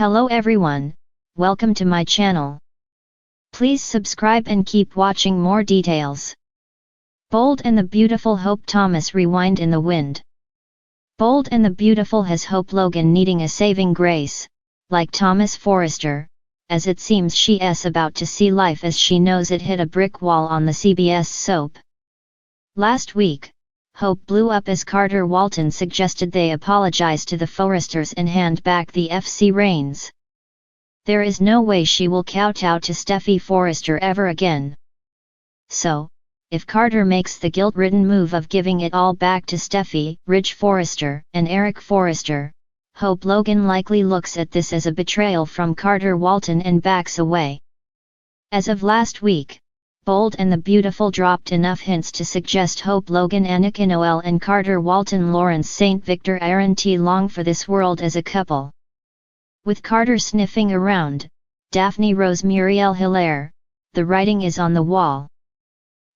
Hello everyone, welcome to my channel. Please subscribe and keep watching more details. Bold and the Beautiful Hope Thomas rewind in the wind. Bold and the Beautiful has Hope Logan needing a saving grace, like Thomas Forrester, as it seems she's about to see life as she knows it hit a brick wall on the CBS soap. Last week, Hope blew up as Carter Walton suggested they apologize to the Forresters and hand back the FC reins. There is no way she will kowtow to Steffi Forrester ever again. So, if Carter makes the guilt-ridden move of giving it all back to Steffi, Ridge Forrester, and Eric Forrester, Hope Logan likely looks at this as a betrayal from Carter Walton and backs away. As of last week, Bold and the Beautiful dropped enough hints to suggest Hope Logan Annika Noel and Carter Walton Lawrence St. Victor aren't long for this world as a couple. With Carter sniffing around, Daphne Rose Muriel Hilaire, the writing is on the wall.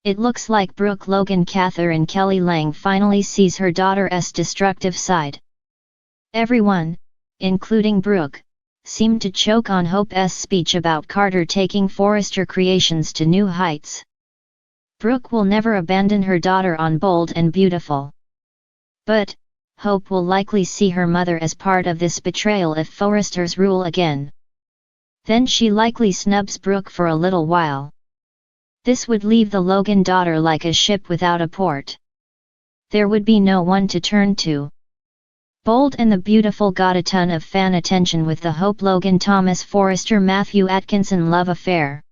It looks like Brooke Logan Catherine Kelly Lang finally sees her daughter's destructive side. Everyone, including Brooke, seemed to choke on Hope's speech about Carter taking Forrester Creations to new heights. Brooke will never abandon her daughter on Bold and Beautiful. But, Hope will likely see her mother as part of this betrayal if Forresters rule again. Then she likely snubs Brooke for a little while. This would leave the Logan daughter like a ship without a port. There would be no one to turn to. Bold and the Beautiful got a ton of fan attention with the Hope Logan Thomas Forrester Matthew Atkinson love affair.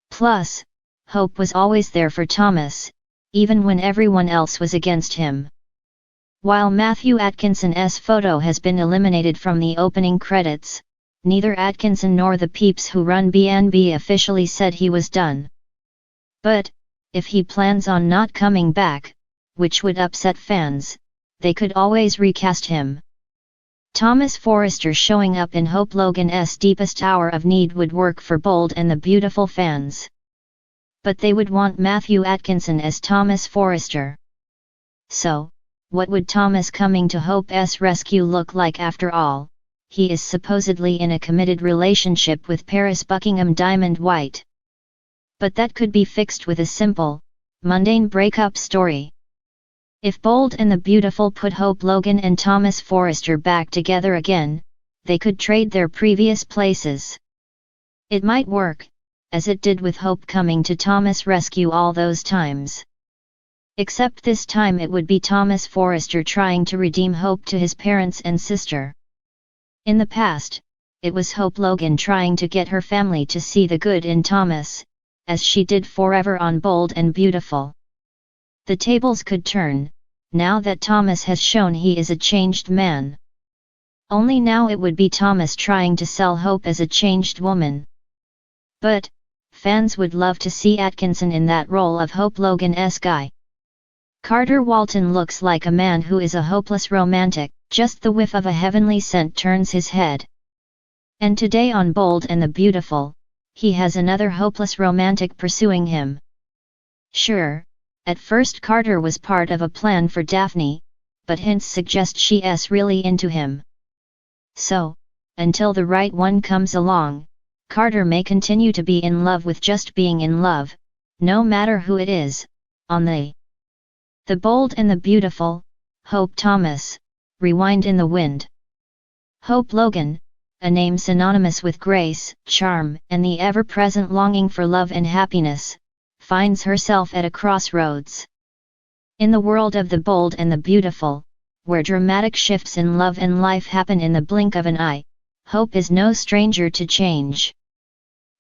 Plus, Hope was always there for Thomas, even when everyone else was against him. While Matthew Atkinson's photo has been eliminated from the opening credits, neither Atkinson nor the peeps who run BNB officially said he was done. But, if he plans on not coming back, which would upset fans, they could always recast him. Thomas Forrester showing up in Hope Logan's deepest hour of need would work for Bold and the Beautiful fans. But they would want Matthew Atkinson as Thomas Forrester. So, what would Thomas coming to Hope's rescue look like after all? He is supposedly in a committed relationship with Paris Buckingham Diamond White. But that could be fixed with a simple, mundane breakup story. If Bold and the Beautiful put Hope Logan and Thomas Forrester back together again, they could trade their previous places. It might work, as it did with Hope coming to Thomas' rescue all those times. Except this time it would be Thomas Forrester trying to redeem Hope to his parents and sister. In the past, it was Hope Logan trying to get her family to see the good in Thomas, as she did forever on Bold and Beautiful. The tables could turn, now that Thomas has shown he is a changed man. Only now it would be Thomas trying to sell Hope as a changed woman. But, fans would love to see Atkinson in that role of Hope Logan's guy. Carter Walton looks like a man who is a hopeless romantic, just the whiff of a heavenly scent turns his head. And today on Bold and the Beautiful, he has another hopeless romantic pursuing him. Sure, at first Carter was part of a plan for Daphne, but hints suggest she's really into him. So, until the right one comes along, Carter may continue to be in love with just being in love, no matter who it is, on the Bold and the Beautiful, Hope Thomas, rewind in the wind. Hope Logan, a name synonymous with grace, charm, and the ever-present longing for love and happiness, finds herself at a crossroads. In the world of the Bold and the Beautiful, where dramatic shifts in love and life happen in the blink of an eye, Hope is no stranger to change.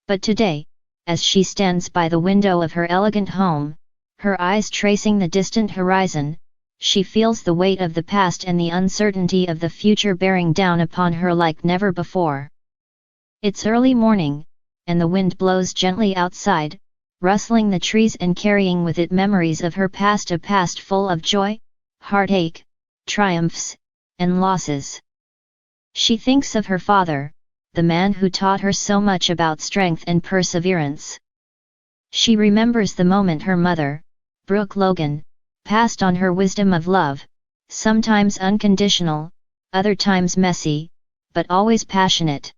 But today, as she stands by the window of her elegant home, her eyes tracing the distant horizon, she feels the weight of the past and the uncertainty of the future bearing down upon her like never before. It's early morning, and the wind blows gently outside, rustling the trees and carrying with it memories of her past, a past full of joy, heartache, triumphs, and losses. She thinks of her father, the man who taught her so much about strength and perseverance. She remembers the moment her mother, Brooke Logan, passed on her wisdom of love, sometimes unconditional, other times messy, but always passionate.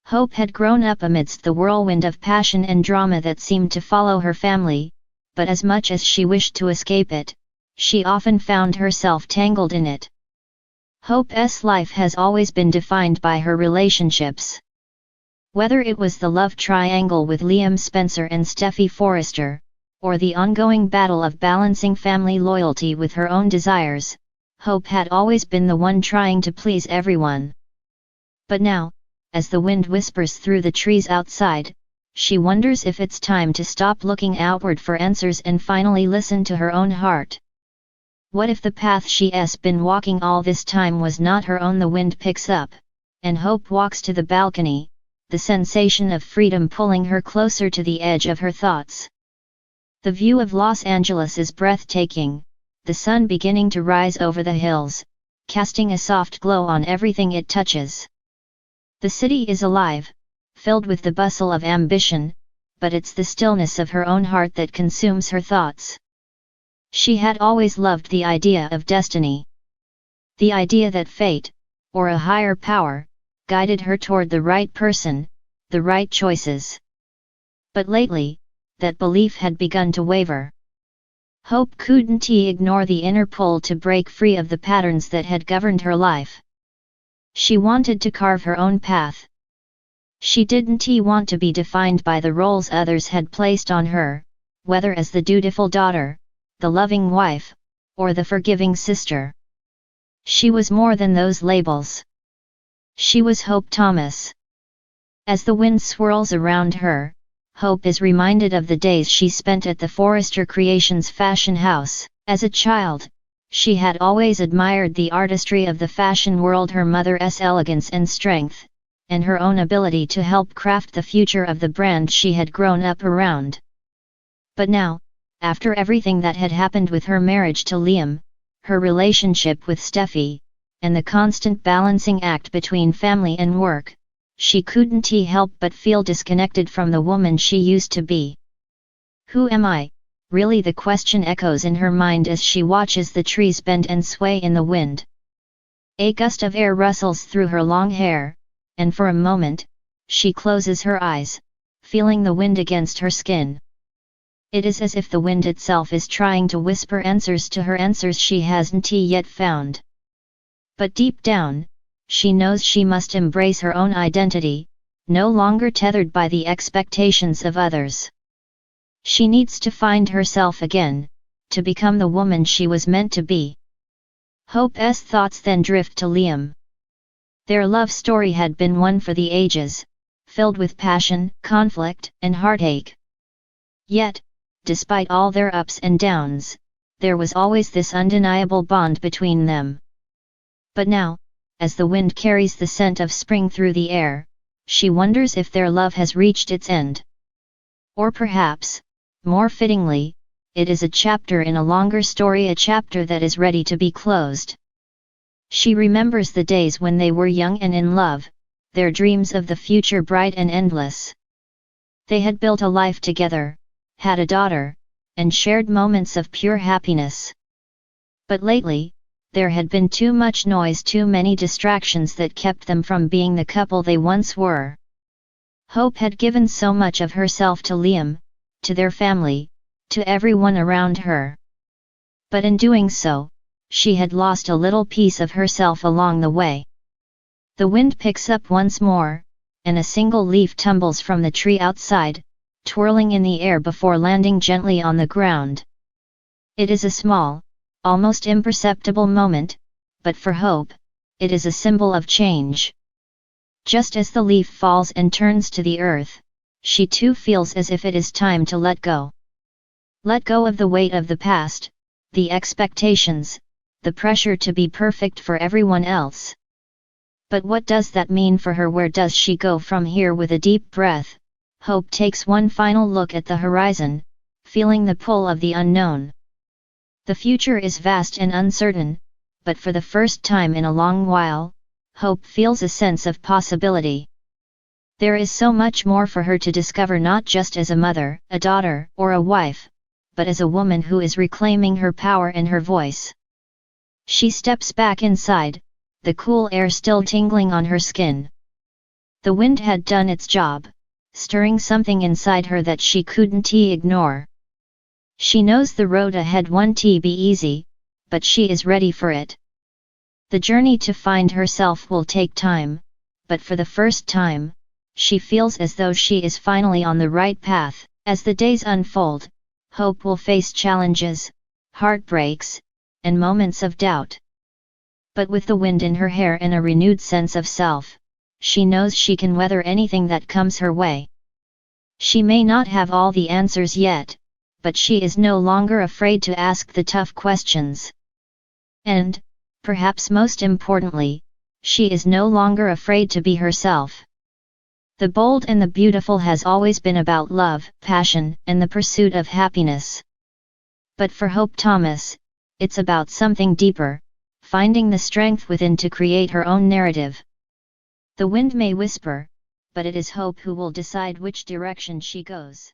Hope had grown up amidst the whirlwind of passion and drama that seemed to follow her family, but as much as she wished to escape it, she often found herself tangled in it. Hope's life has always been defined by her relationships. Whether it was the love triangle with Liam Spencer and Steffi Forrester, or the ongoing battle of balancing family loyalty with her own desires, Hope had always been the one trying to please everyone. But now, as the wind whispers through the trees outside, she wonders if it's time to stop looking outward for answers and finally listen to her own heart. What if the path she's been walking all this time was not her own? The wind picks up, and Hope walks to the balcony, the sensation of freedom pulling her closer to the edge of her thoughts. The view of Los Angeles is breathtaking, the sun beginning to rise over the hills, casting a soft glow on everything it touches. The city is alive, filled with the bustle of ambition, but it's the stillness of her own heart that consumes her thoughts. She had always loved the idea of destiny. The idea that fate, or a higher power, guided her toward the right person, the right choices. But lately, that belief had begun to waver. Hope couldn't ignore the inner pull to break free of the patterns that had governed her life. She wanted to carve her own path. She didn't want to be defined by the roles others had placed on her, whether as the dutiful daughter, the loving wife, or the forgiving sister. She was more than those labels. She was Hope Thomas. As the wind swirls around her, Hope is reminded of the days she spent at the Forrester Creations fashion house. As a child, she had always admired the artistry of the fashion world, her mother's elegance and strength, and her own ability to help craft the future of the brand she had grown up around. But now, after everything that had happened with her marriage to Liam, her relationship with Steffi, and the constant balancing act between family and work, she couldn't help but feel disconnected from the woman she used to be. Who am I, really? The question echoes in her mind as she watches the trees bend and sway in the wind. A gust of air rustles through her long hair, and for a moment, she closes her eyes, feeling the wind against her skin. It is as if the wind itself is trying to whisper answers to her, answers she hasn't yet found. But deep down, she knows she must embrace her own identity, no longer tethered by the expectations of others. She needs to find herself again, to become the woman she was meant to be. Hope's thoughts then drift to Liam. Their love story had been one for the ages, filled with passion, conflict, and heartache. Yet, despite all their ups and downs, there was always this undeniable bond between them. But now, as the wind carries the scent of spring through the air, she wonders if their love has reached its end. Or perhaps, more fittingly, it is a chapter in a longer story, a chapter that is ready to be closed. She remembers the days when they were young and in love, their dreams of the future bright and endless. They had built a life together, had a daughter, and shared moments of pure happiness. But lately, there had been too much noise, too many distractions that kept them from being the couple they once were. Hope had given so much of herself to Liam, to their family, to everyone around her. But in doing so, she had lost a little piece of herself along the way. The wind picks up once more, and a single leaf tumbles from the tree outside, twirling in the air before landing gently on the ground. It is a small, almost imperceptible moment, but for Hope, it is a symbol of change. Just as the leaf falls and turns to the earth, she too feels as if it is time to let go. Let go of the weight of the past, the expectations, the pressure to be perfect for everyone else. But what does that mean for her? Where does she go from here? With a deep breath, Hope takes one final look at the horizon, feeling the pull of the unknown. The future is vast and uncertain, but for the first time in a long while, Hope feels a sense of possibility. There is so much more for her to discover, not just as a mother, a daughter, or a wife, but as a woman who is reclaiming her power and her voice. She steps back inside, the cool air still tingling on her skin. The wind had done its job, stirring something inside her that she couldn't ignore. She knows the road ahead won't be easy, but she is ready for it. The journey to find herself will take time, but for the first time, she feels as though she is finally on the right path. As the days unfold, Hope will face challenges, heartbreaks, and moments of doubt. But with the wind in her hair and a renewed sense of self, she knows she can weather anything that comes her way. She may not have all the answers yet, but she is no longer afraid to ask the tough questions. And, perhaps most importantly, she is no longer afraid to be herself. The Bold and the Beautiful has always been about love, passion, and the pursuit of happiness. But for Hope Thomas, it's about something deeper, finding the strength within to create her own narrative. The wind may whisper, but it is Hope who will decide which direction she goes.